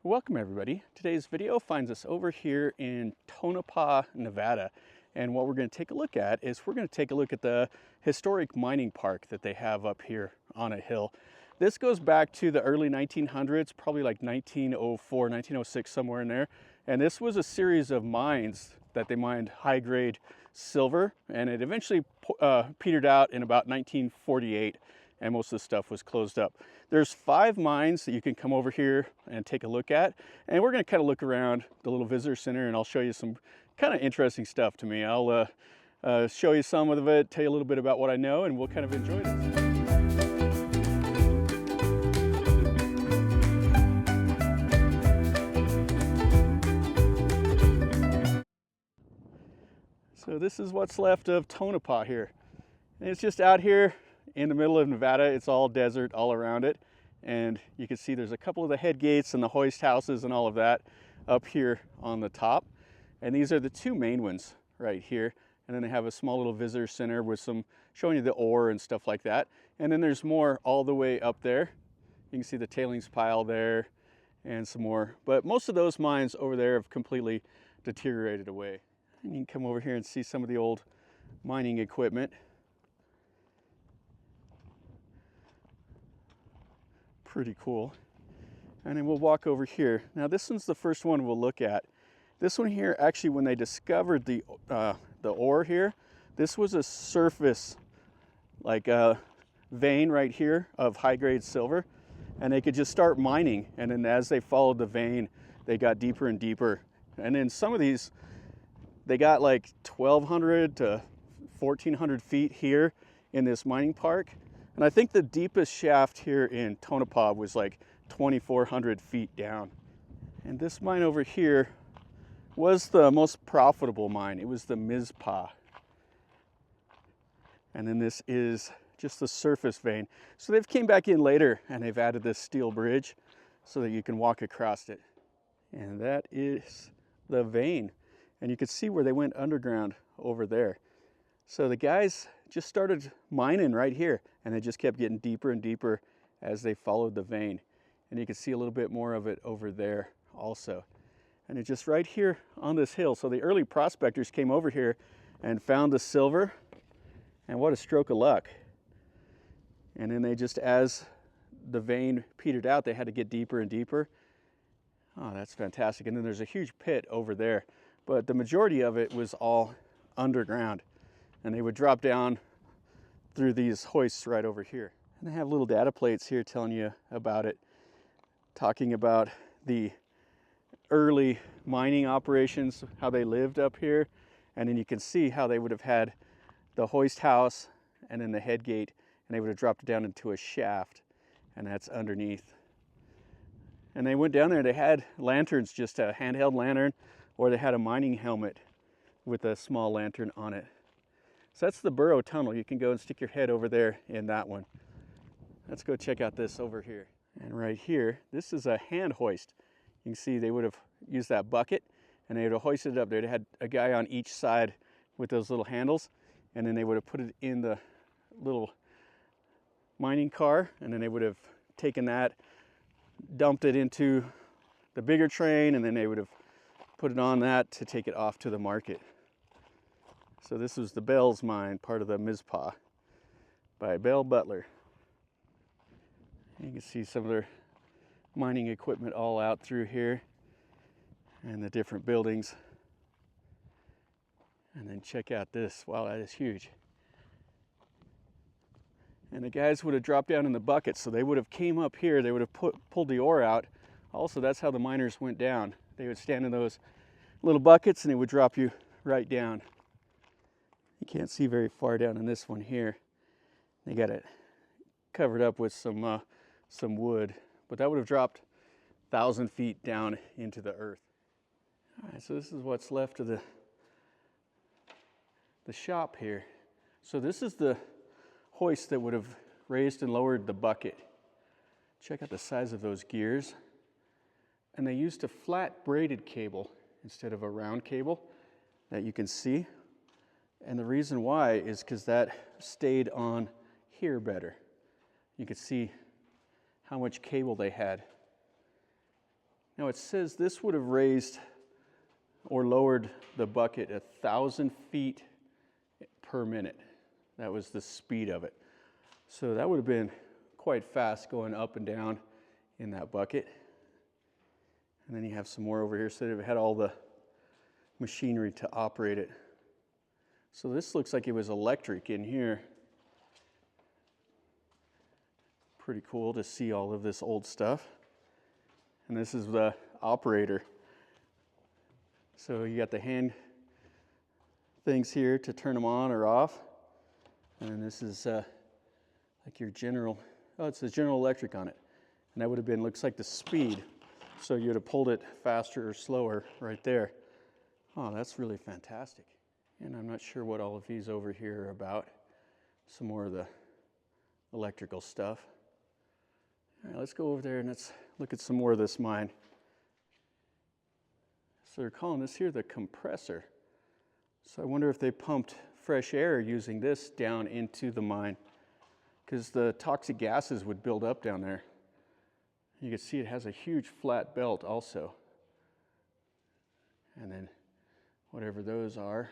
Welcome everybody. Today's video finds us over here in Tonopah, Nevada. And what we're going to take a look at is we're going to take a look at the historic mining park that they have up here on a hill. This goes back to the early 1900s, probably like 1904, 1906, somewhere in there. And this was a series of mines that they mined high-grade silver, and it eventually petered out in about 1948. And most of the stuff was closed up. There's 5 mines that you can come over here and take a look at. And we're gonna kind of look around the little visitor center and I'll show you some kind of interesting stuff to me. I'll show you some of it, tell you a little bit about what I know, and we'll kind of enjoy this. So this is what's left of Tonopah here. And it's just out here in the middle of Nevada. It's all desert all around it, and you can see there's a couple of the head gates and the hoist houses and all of that up here on the top, and these are the 2 main ones right here. And then they have a small little visitor center with some showing you the ore and stuff like that, and then there's more all the way up there. You can see the tailings pile there and some more, but most of those mines over there have completely deteriorated away. And you can come over here and see some of the old mining equipment. Pretty cool. And then we'll walk over here. Now this one's the first one we'll look at. This one here, actually, when they discovered the ore here, this was a surface, like a vein right here of high-grade silver, and they could just start mining. And then as they followed the vein, they got deeper and deeper. And then some of these, they got like 1,200 to 1,400 feet here in this mining park. And I think the deepest shaft here in Tonopah was like 2,400 feet down. And this mine over here was the most profitable mine. It was the Mizpah. And then this is just the surface vein. So they've came back in later and they've added this steel bridge so that you can walk across it. And that is the vein. And you can see where they went underground over there. So the guys just started mining right here, and they just kept getting deeper and deeper as they followed the vein. And you can see a little bit more of it over there also. And it's just right here on this hill. So the early prospectors came over here and found the silver, and what a stroke of luck. And then they just, as the vein petered out, they had to get deeper and deeper. Oh, that's fantastic. And then there's a huge pit over there, but the majority of it was all underground. And they would drop down through these hoists right over here. And they have little data plates here telling you about it, talking about the early mining operations, how they lived up here. And then you can see how they would have had the hoist house and then the head gate, and they would have dropped it down into a shaft, and that's underneath. And they went down there, they had lanterns, just a handheld lantern, or they had a mining helmet with a small lantern on it. So that's the burrow tunnel. You can go and stick your head over there in that one. Let's go check out this over here. And right here, this is a hand hoist. You can see they would have used that bucket and they would have hoisted it up there. They had a guy on each side with those little handles, and then they would have put it in the little mining car, and then they would have taken that, dumped it into the bigger train, and then they would have put it on that to take it off to the market. So this was the Bell's mine, part of the Mizpah by Bell Butler. You can see some of their mining equipment all out through here and the different buildings. And then check out this. Wow, that is huge. And the guys would have dropped down in the bucket, so they would have came up here, they would have pulled the ore out. Also, that's how the miners went down. They would stand in those little buckets and it would drop you right down. You can't see very far down in this one here. They got it covered up with some wood, but that would have dropped 1,000 feet down into the earth. All right, so this is what's left of the shop here. So this is the hoist that would have raised and lowered the bucket. Check out the size of those gears. And they used a flat braided cable instead of a round cable that you can see. And the reason why is because that stayed on here better. You could see how much cable they had. Now it says this would have raised or lowered the bucket 1,000 feet per minute. That was the speed of it. So that would have been quite fast going up and down in that bucket. And then you have some more over here, so they've had all the machinery to operate it. So this looks like it was electric in here. Pretty cool to see all of this old stuff. And this is the operator. So you got the hand things here to turn them on or off. And this is like your general, oh, it says General Electric on it. And that would have been, looks like the speed. So you would have pulled it faster or slower right there. Oh, that's really fantastic. And I'm not sure what all of these over here are about. Some more of the electrical stuff. All right, let's go over there and let's look at some more of this mine. So they're calling this here the compressor. So I wonder if they pumped fresh air using this down into the mine, because the toxic gases would build up down there. You can see it has a huge flat belt also. And then whatever those are.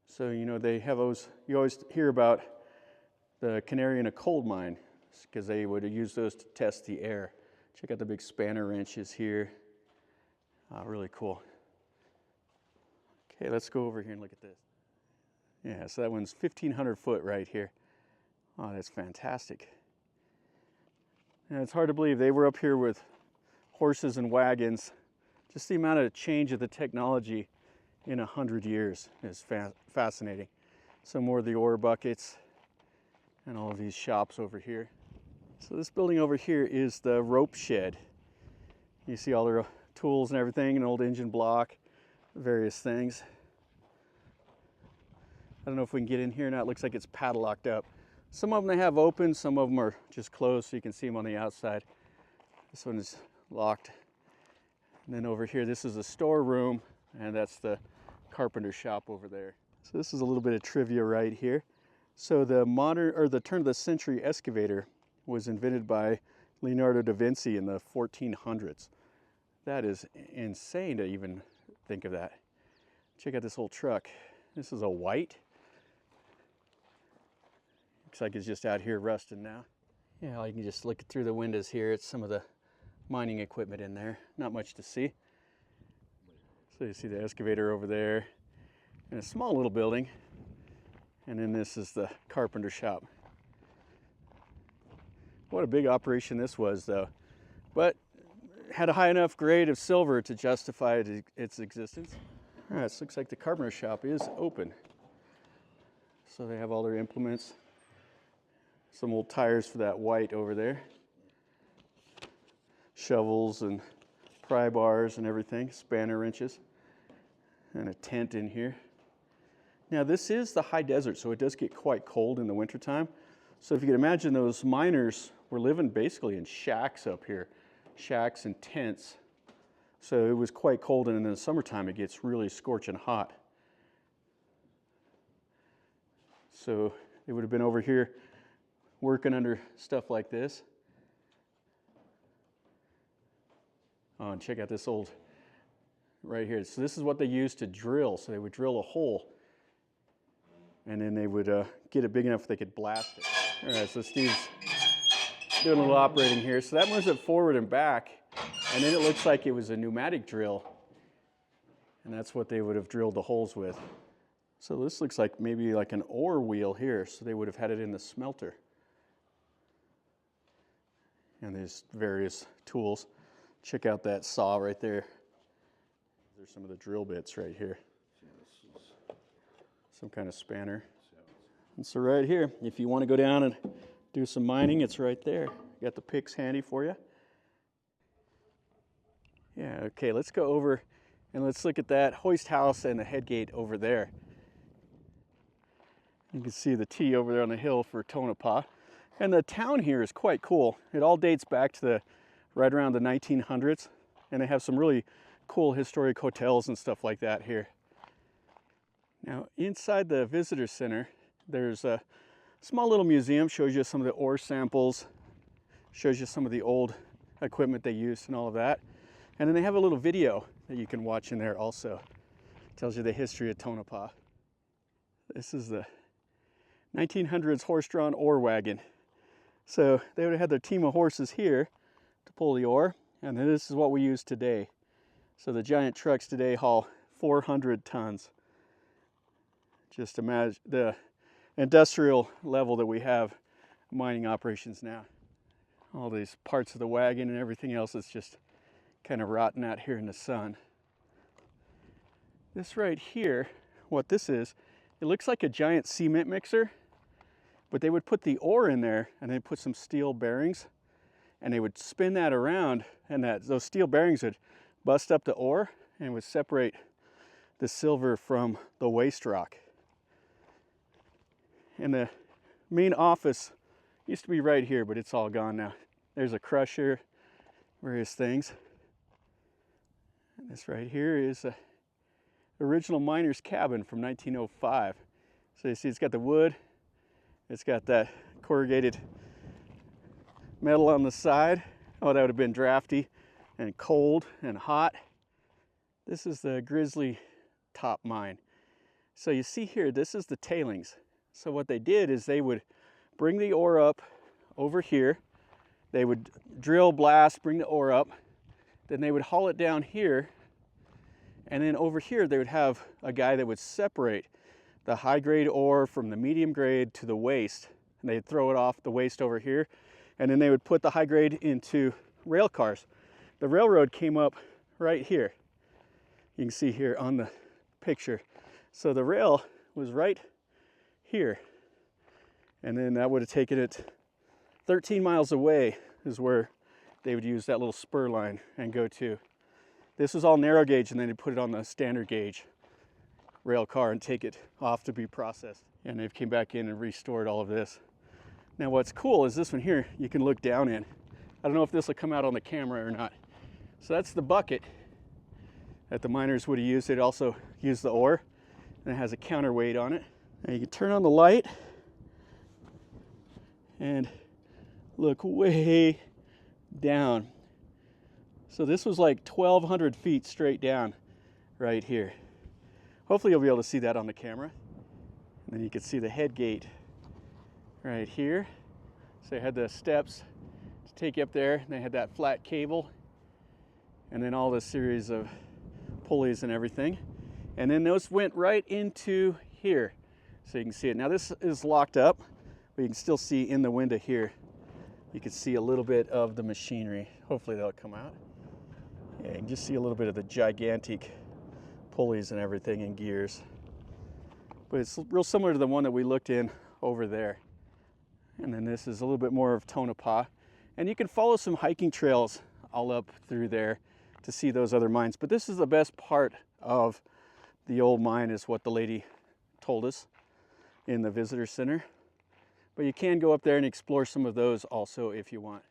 So, you know, they have those, you always hear about the canary in a coal mine, because they would use those to test the air. Check out the big spanner wrenches here. Really cool. Okay, let's go over here and look at this. Yeah, so that one's 1,500 foot right here. Oh, that's fantastic. And it's hard to believe they were up here with horses and wagons. Just the amount of change of the technology in 100 years is fascinating. Some more of the ore buckets and all of these shops over here. So this building over here is the rope shed. You see all their tools and everything, an old engine block, various things. I don't know if we can get in here or not. It looks like it's padlocked up. Some of them they have open, some of them are just closed so you can see them on the outside. This one is locked. And then over here, this is a storeroom, and that's the carpenter shop over there. So this is a little bit of trivia right here. So the modern, or the turn of the century excavator was invented by Leonardo da Vinci in the 1400s. That is insane to even think of that. Check out this old truck. This is a white. Looks like it's just out here rusting now. Yeah, you can just look through the windows here. It's some of the mining equipment in there. Not much to see. So you see the excavator over there and a small little building. And then this is the carpenter shop. What a big operation this was though. But had a high enough grade of silver to justify its existence. All right, so it looks like the carpenter shop is open. So they have all their implements. Some old tires for that white over there. Shovels and pry bars and everything, spanner wrenches, and a tent in here. Now this is the high desert, so it does get quite cold in the wintertime. So if you can imagine, those miners were living basically in shacks up here, shacks and tents. So it was quite cold, and in the summertime it gets really scorching hot. So they would have been over here working under stuff like this. Oh, and check out this old right here. So this is what they used to drill. So they would drill a hole, and then they would get it big enough they could blast it. All right, so Steve's doing a little operating here. So that moves it forward and back, and then it looks like it was a pneumatic drill, and that's what they would have drilled the holes with. So this looks like maybe like an ore wheel here, so they would have had it in the smelter. And there's various tools. Check out that saw right there. There's some of the drill bits right here. Some kind of spanner. And so right here, if you want to go down and do some mining, it's right there. Got the picks handy for you. Yeah, okay, let's go over and let's look at that hoist house and the head gate over there. You can see the T over there on the hill for Tonopah. And the town here is quite cool. It all dates back to right around the 1900s. And they have some really cool historic hotels and stuff like that here. Now, inside the visitor center, there's a small little museum, shows you some of the ore samples, shows you some of the old equipment they used and all of that. And then they have a little video that you can watch in there also. It tells you the history of Tonopah. This is the 1900s horse-drawn ore wagon. So they would have had their team of horses here to pull the ore, and then this is what we use today. So the giant trucks today haul 400 tons. Just imagine the industrial level that we have mining operations now. All these parts of the wagon and everything else is just kind of rotting out here in the sun. This right here, what this is, it looks like a giant cement mixer, but they would put the ore in there and then put some steel bearings, and they would spin that around, and those steel bearings would bust up the ore and would separate the silver from the waste rock. And the main office used to be right here, but it's all gone now. There's a crusher, various things. And this right here is a original miner's cabin from 1905. So you see it's got the wood, it's got that corrugated metal on the side. Oh, that would have been drafty and cold and hot. This is the Grizzly Top mine. So you see here, this is the tailings. So what they did is they would bring the ore up over here. They would drill, blast, bring the ore up. Then they would haul it down here. And then over here, they would have a guy that would separate the high grade ore from the medium grade to the waste. And they'd throw it off the waste over here. And then they would put the high grade into rail cars. The railroad came up right here. You can see here on the picture. So the rail was right here. And then that would have taken it 13 miles away is where they would use that little spur line and go to. This was all narrow gauge, and then they put it on the standard gauge rail car and take it off to be processed. And they've came back in and restored all of this. Now what's cool is this one here, you can look down in. I don't know if this will come out on the camera or not. So that's the bucket that the miners would have used. They'd also use the ore, and it has a counterweight on it. Now you can turn on the light and look way down. So this was like 1,200 feet straight down right here. Hopefully you'll be able to see that on the camera. And then you can see the head gate right here. So they had the steps to take you up there. And they had that flat cable. And then all this series of pulleys and everything. And then those went right into here. So you can see it. Now this is locked up, but you can still see in the window here. You can see a little bit of the machinery. Hopefully that'll come out. Yeah, you can just see a little bit of the gigantic pulleys and everything and gears. But it's real similar to the one that we looked in over there. And then this is a little bit more of Tonopah. And you can follow some hiking trails all up through there to see those other mines. But this is the best part of the old mine, is what the lady told us in the visitor center. But you can go up there and explore some of those also if you want.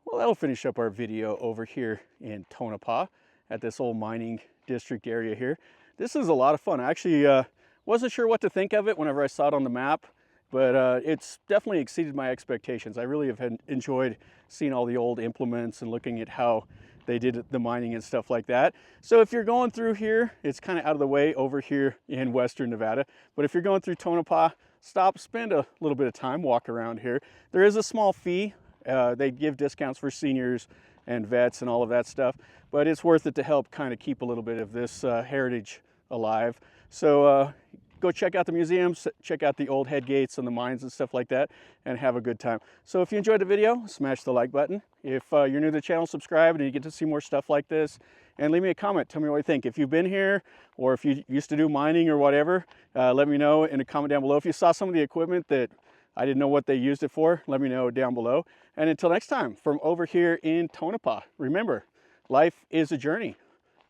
Well, that'll finish up our video over here in Tonopah at this old mining district area here. This is a lot of fun. I actually wasn't sure what to think of it whenever I saw it on the map, but it's definitely exceeded my expectations. I really have enjoyed seeing all the old implements and looking at how they did the mining and stuff like that. So if you're going through here, it's kind of out of the way over here in western Nevada. But if you're going through Tonopah, stop, spend a little bit of time, walk around here. There is a small fee. They give discounts for seniors and vets and all of that stuff, but it's worth it to help kind of keep a little bit of this heritage alive. So go check out the museums, check out the old head gates and the mines and stuff like that, and have a good time. So if you enjoyed the video, smash the like button. If you're new to the channel, subscribe, and you get to see more stuff like this. And leave me a comment. Tell me what you think. If you've been here, or if you used to do mining or whatever, let me know in a comment down below. If you saw some of the equipment that I didn't know what they used it for, let me know down below. And until next time, from over here in Tonopah, remember, life is a journey.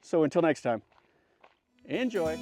So until next time, enjoy.